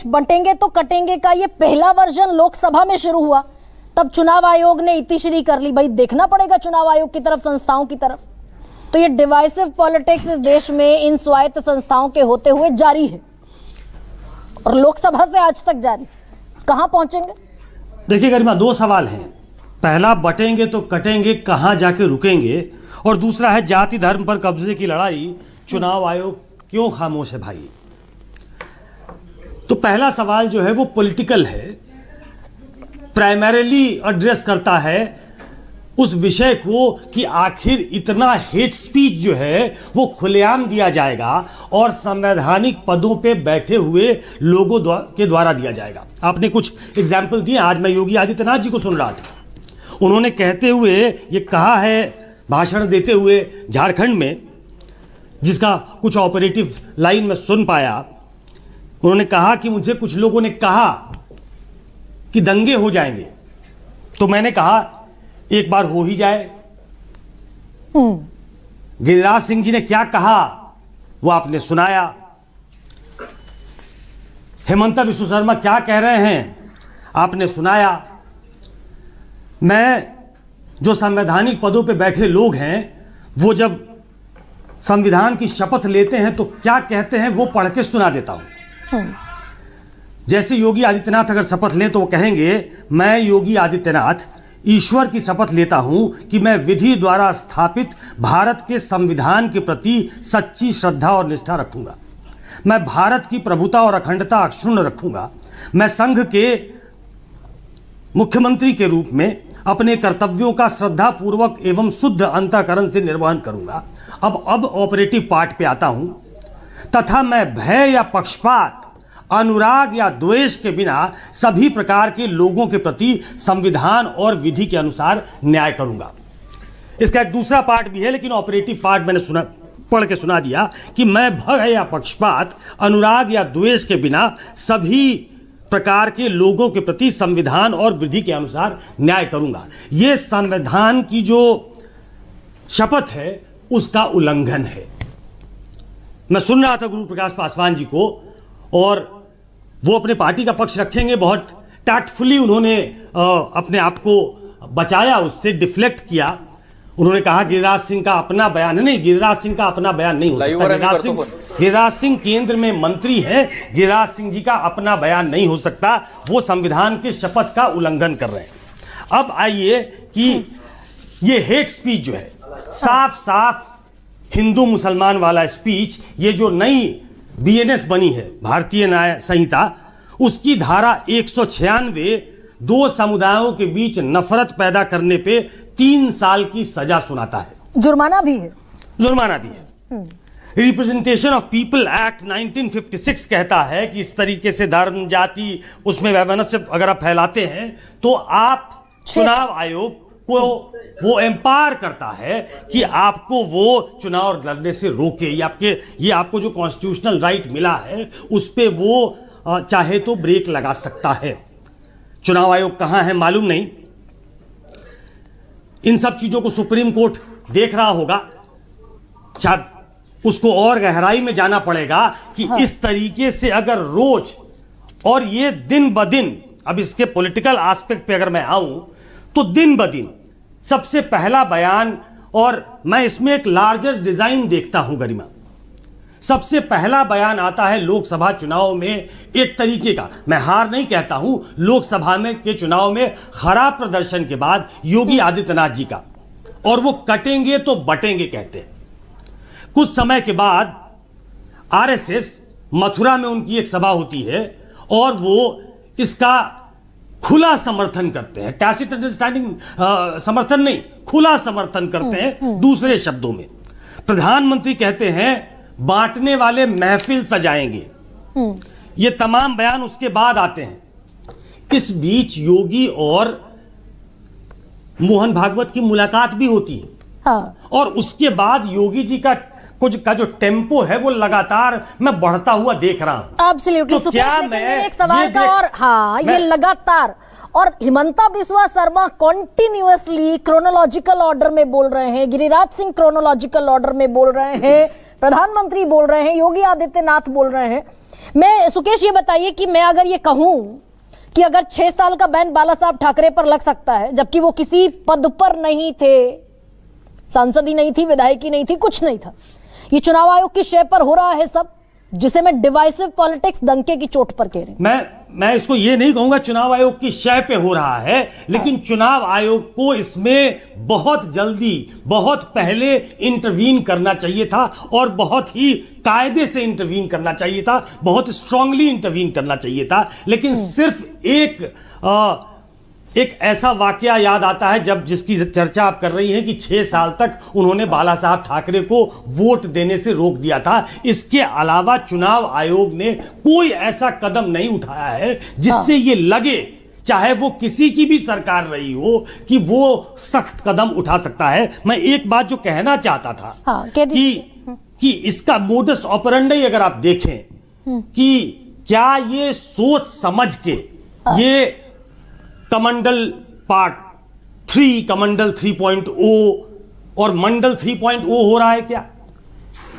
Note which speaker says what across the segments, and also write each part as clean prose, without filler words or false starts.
Speaker 1: बटेंगे तो कटेंगे का ये पहला वर्जन लोकसभा में शुरू हुआ, तब चुनाव आयोग ने इतिश्री कर ली। भाई देखना पड़ेगा चुनाव आयोग की तरफ, संस्थाओं की तरफ। तो ये डिवाइसिव पॉलिटिक्स इस देश में इन स्वायत्त संस्थाओं के होते हुए जारी है और लोकसभा से आज तक जारी। कहां पहुंचेंगे?
Speaker 2: देखिए गरिमा, दो सवाल हैं। पहला, बटेंगे तो कटेंगे, कहां जाके रुकेंगे, और दूसरा है जाति धर्म पर कब्जे की लड़ाई, चुनाव आयोग क्यों खामोश है भाई। तो पहला सवाल जो है वो पॉलिटिकल है, प्राइमरीली एड्रेस करता है उस विषय को कि आखिर इतना हेट स्पीच जो है वो खुलेआम दिया जाएगा और संवैधानिक पदों पे बैठे हुए लोगों के द्वारा दिया जाएगा। आपने कुछ एग्जाम्पल दिए। आज मैं योगी आदित्यनाथ जी को सुन रहा था, उन्होंने कहते हुए ये कहा है, भाषण देते हुए झारखंड में, जिसका कुछ ऑपरेटिव लाइन में सुन पाया। उन्होंने कहा कि मुझे कुछ लोगों ने कहा कि दंगे हो जाएंगे, तो मैंने कहा एक बार हो ही जाए। गिरिराज सिंह जी ने क्या कहा वो आपने सुनाया। हेमंता विश्व शर्मा क्या कह रहे हैं आपने सुनाया। मैं जो संवैधानिक पदों पे बैठे लोग हैं वो जब संविधान की शपथ लेते हैं तो क्या कहते हैं वो पढ़ के सुना देता हूं। जैसे योगी आदित्यनाथ अगर शपथ लें तो वो कहेंगे, मैं योगी आदित्यनाथ ईश्वर की शपथ लेता हूं कि मैं विधि द्वारा स्थापित भारत के संविधान के प्रति सच्ची श्रद्धा और निष्ठा रखूंगा। मैं भारत की प्रभुता और अखंडता अक्षुण्ण रखूंगा। मैं संघ के मुख्यमंत्री के रूप में अपने कर्तव्यों का श्रद्धा पूर्वक एवं शुद्ध अंतःकरण से निर्वहन करूंगा। अब ऑपरेटिव पार्ट पे आता हूं। तथा मैं भय या पक्षपात, अनुराग या द्वेष के बिना सभी प्रकार के लोगों के प्रति संविधान और विधि के अनुसार न्याय करूंगा। इसका एक दूसरा पार्ट भी है, लेकिन ऑपरेटिव पार्ट मैंने पढ़ के सुना दिया कि मैं भय या पक्षपात, अनुराग या द्वेष के बिना सभी प्रकार के लोगों के प्रति संविधान और विधि के अनुसार न्याय करूंगा। यह संविधान की जो शपथ है उसका उल्लंघन है। मैं सुन रहा था गुरु प्रकाश पासवान जी को, और वो अपने पार्टी का पक्ष रखेंगे। बहुत टैक्टफुली उन्होंने अपने आप को बचाया, उससे डिफ्लेक्ट किया। उन्होंने कहा गिरिराज सिंह का अपना बयान है। नहीं, गिरिराज सिंह का अपना बयान नहीं हो सकता। गिरिराज सिंह केंद्र में मंत्री है, गिरिराज सिंह जी का अपना बयान नहीं हो सकता। वो संविधान के शपथ का उल्लंघन कर रहे हैं। अब आइए कि ये हेट स्पीच जो है, साफ साफ हिंदू मुसलमान वाला स्पीच, ये जो नई बीएनएस बनी है भारतीय न्याय संहिता, उसकी धारा 196 दो समुदायों के बीच नफरत पैदा करने पे 3 साल की सजा सुनाता है। जुर्माना भी है। रिप्रेजेंटेशन ऑफ पीपल एक्ट 1956 कहता है कि इस तरीके से धर्म, जाति, उसमें वैमनस्य अगर आप फैलाते हैं तो आप चुनाव आयोग को वो एम्पावर करता है कि आपको वो चुनाव लड़ने से रोके। ये आपको जो कॉन्स्टिट्यूशनल राइट मिला है उस पे वो चाहे तो ब्रेक लगा सकता है। चुनाव आयोग कहां है मालूम नहीं। इन सब चीजों को सुप्रीम कोर्ट देख रहा होगा। शायद उसको और गहराई में जाना पड़ेगा कि इस तरीके से अगर रोज, और ये दिन ब दिन, अब इसके पॉलिटिकल एस्पेक्ट पे अगर मैं आऊं तो दिन ब दिन सबसे पहला बयान, और मैं इसमें एक लार्जर डिजाइन देखता हूं गरिमा। सबसे पहला बयान आता है लोकसभा चुनाव में एक तरीके का, मैं हार नहीं कहता हूं, लोकसभा में के चुनाव में खराब प्रदर्शन के बाद योगी आदित्यनाथ जी का, और वो कटेंगे तो बटेंगे कहते हैं। कुछ समय के बाद आरएसएस मथुरा में उनकी एक सभा होती है और वो इसका खुला समर्थन करते हैं। टैसिट अंडरस्टैंडिंग समर्थन नहीं, खुला समर्थन करते हैं। दूसरे शब्दों में प्रधानमंत्री कहते हैं बांटने वाले महफिल सजाएंगे। ये तमाम बयान उसके बाद आते हैं। इस बीच योगी और मोहन भागवत की मुलाकात भी होती है। हाँ। और उसके बाद योगी जी का जो टेम्पो है वो लगातार मैं बढ़ता हुआ देख रहा हूं।
Speaker 1: एब्सोल्युटली। तो क्या मैं एक सवाल का, और हाँ, ये लगातार, और Himanta Biswa Sharma continuously chronological order में बोल रहे हैं, गिरिराज सिंह क्रोनोलॉजिकल ऑर्डर में बोल रहे हैं, प्रधानमंत्री बोल रहे हैं, योगी आदित्यनाथ बोल रहे हैं मैं सुकेश ये बताइए कि मैं अगर ये कहूं कि अगर 6 साल का बैन बाला साहब ठाकरे पर लग सकता है, जबकि वो किसी पद पर नहीं थे, सांसद ही नहीं थी, विधायक ही नहीं थी, कुछ नहीं था, ये चुनाव आयोग की शय पर हो रहा है सब, जिसे मैं डिवाइसिव पॉलिटिक्स डंके की चोट पर कह रही हूं।
Speaker 2: मैं इसको ये नहीं कहूंगा चुनाव आयोग की शय पे हो रहा है, लेकिन चुनाव आयोग को इसमें बहुत जल्दी, बहुत पहले इंटरवीन करना चाहिए था और बहुत ही कायदे से इंटरवीन करना चाहिए था, बहुत स्ट्रांगली इंटरवीन करना चाहिए था। लेकिन सिर्फ एक ऐसा वाकया याद आता है जब जिसकी चर्चा आप कर रही हैं कि 6 साल तक उन्होंने बाला साहब ठाकरे को वोट देने से रोक दिया था। इसके अलावा चुनाव आयोग ने कोई ऐसा कदम नहीं उठाया है जिससे ये लगे, चाहे वो किसी की भी सरकार रही हो, कि वो सख्त कदम उठा सकता है। मैं एक बात जो कहना चाहता था कि इसका मोडस ऑपरेंडी अगर आप देखें कि क्या ये सोच समझ के ये कमंडल पार्ट 3, कमंडल 3.0 और मंडल 3.0 हो रहा है,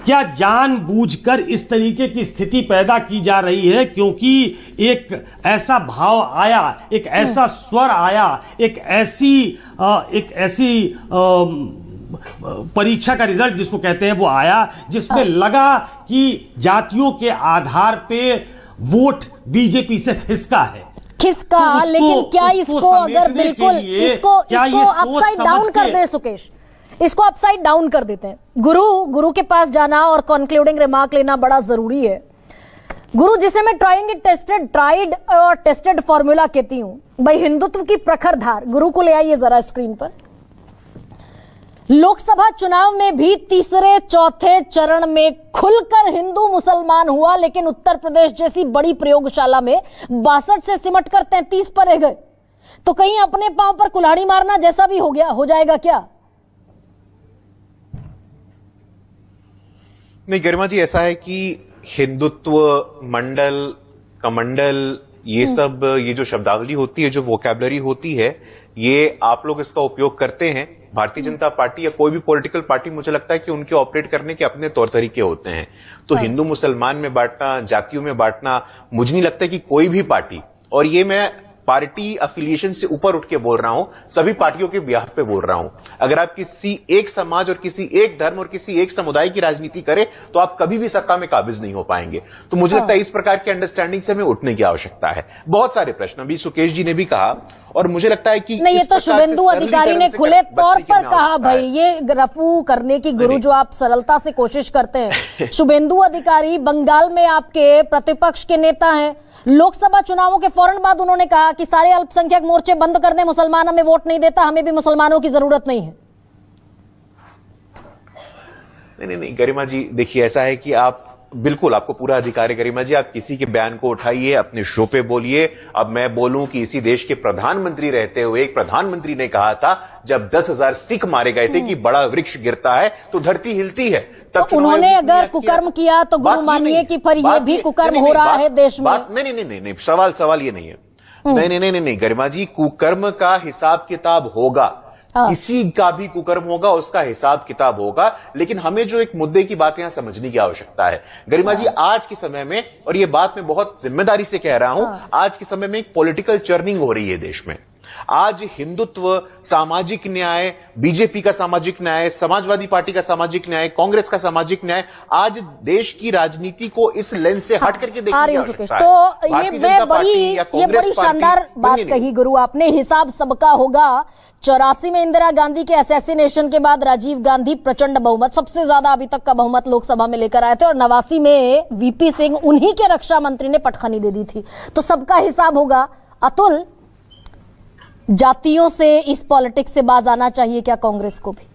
Speaker 2: क्या जानबूझकर इस तरीके की स्थिति पैदा की जा रही है क्योंकि एक ऐसा भाव आया, एक ऐसा स्वर आया, एक ऐसी परीक्षा का रिजल्ट जिसको कहते हैं वो आया, जिसमें लगा कि जातियों के आधार पे वोट बीजेपी से खिसका है।
Speaker 1: तो लेकिन क्या इसको अगर बिल्कुल इसको अपसाइड डाउन कर दे सुकेश, इसको अपसाइड डाउन कर देते हैं, गुरु के पास जाना और कंक्लूडिंग रिमार्क लेना बड़ा जरूरी है। गुरु, जिसे मैं ट्राइड और टेस्टेड फॉर्मूला कहती हूं, भाई हिंदुत्व की प्रखर धार, गुरु को ले आइए जरा स्क्रीन पर। लोकसभा चुनाव में भी तीसरे चौथे चरण में खुलकर हिंदू मुसलमान हुआ, लेकिन उत्तर प्रदेश जैसी बड़ी प्रयोगशाला में 62 से सिमटकर 33 पर रह गए। तो कहीं अपने पांव पर कुल्हाड़ी मारना जैसा भी हो जाएगा क्या?
Speaker 3: नहीं गरिमा जी, ऐसा है कि हिंदुत्व, मंडल, कमंडल, ये सब, ये जो शब्दावली होती है, जो वोकैबुलरी होती है, ये आप लोग इसका उपयोग करते हैं। भारतीय जनता पार्टी या कोई भी पॉलिटिकल पार्टी, मुझे लगता है कि उनके ऑपरेट करने के अपने तौर तरीके होते हैं। तो हिंदू मुसलमान में बांटना, जातियों में बांटना, मुझे नहीं लगता कि कोई भी पार्टी, और ये मैं पार्टी अफिलिएशन से ऊपर उठ के बोल रहा हूं, सभी पार्टियों के बिहाफ पे बोल रहा हूं, अगर आप किसी एक समाज और किसी एक धर्म और किसी एक समुदाय की राजनीति करें तो आप कभी भी सत्ता में काबिज नहीं हो पाएंगे। तो मुझे लगता है इस प्रकार की अंडरस्टैंडिंग से हमें उठने की आवश्यकता है। बहुत सारे प्रश्न अभी सुकेश जी ने भी कहा, और मुझे लगता है कि
Speaker 1: नहीं, ये तो शुभेंदु अधिकारी ने खुले तौर पर कहा, भाई ये रफू करने की गुरु जो आप सरलता से कोशिश करते हैं। शुभेंदु अधिकारी बंगाल में आपके प्रतिपक्ष के नेता हैं, लोकसभा चुनावों के फौरन बाद उन्होंने कहा कि सारे अल्पसंख्यक मोर्चे बंद कर दें, मुसलमान हमें वोट नहीं देता, हमें भी मुसलमानों की जरूरत नहीं है।
Speaker 3: नहीं गरिमा जी, देखिए ऐसा है कि आप बिल्कुल, आपको पूरा अधिकार है गरिमा जी, आप किसी के बयान को उठाइए, अपने शो पे बोलिए। अब मैं बोलूं कि इसी देश के प्रधानमंत्री रहते हुए एक प्रधानमंत्री ने कहा था, जब 10,000 सिख मारे गए थे, कि बड़ा वृक्ष गिरता है तो धरती हिलती है। तब
Speaker 1: तो उन्होंने अगर कुकर्म किया तो गुरु मानिए कि फिर ये भी कुकर्म हो रहा है देश में।
Speaker 3: नहीं, सवाल ये नहीं है। नहीं गरिमा जी, कुकर्म का हिसाब किताब होगा, किसी का भी कुकर्म होगा, उसका हिसाब किताब होगा, लेकिन हमें जो एक मुद्दे की बात यहां समझने की आवश्यकता है गरिमा जी, आज के समय में, और ये बात मैं बहुत जिम्मेदारी से कह रहा हूं, आज के समय में एक पॉलिटिकल चर्निंग हो रही है देश में। आज हिंदुत्व, सामाजिक न्याय, बीजेपी का सामाजिक न्याय, समाजवादी पार्टी का सामाजिक न्याय, कांग्रेस का सामाजिक न्याय, आज देश की राजनीति को इस लेंस से हट करके देखने की आवश्यकता है।
Speaker 1: तो ये बड़ी शानदार बात कही गुरु आपने, हिसाब सबका होगा। 84 में इंदिरा गांधी के असैसिनेशन के बाद राजीव गांधी प्रचंड बहुमत, सबसे ज्यादा अभी तक का बहुमत लोकसभा में लेकर आए थे, और 89 में वीपी सिंह, उन्हीं के रक्षा मंत्री ने पटखनी दे दी थी। तो सबका हिसाब होगा। अतुल, जातियों से इस पॉलिटिक्स से बाज आना चाहिए क्या कांग्रेस को भी?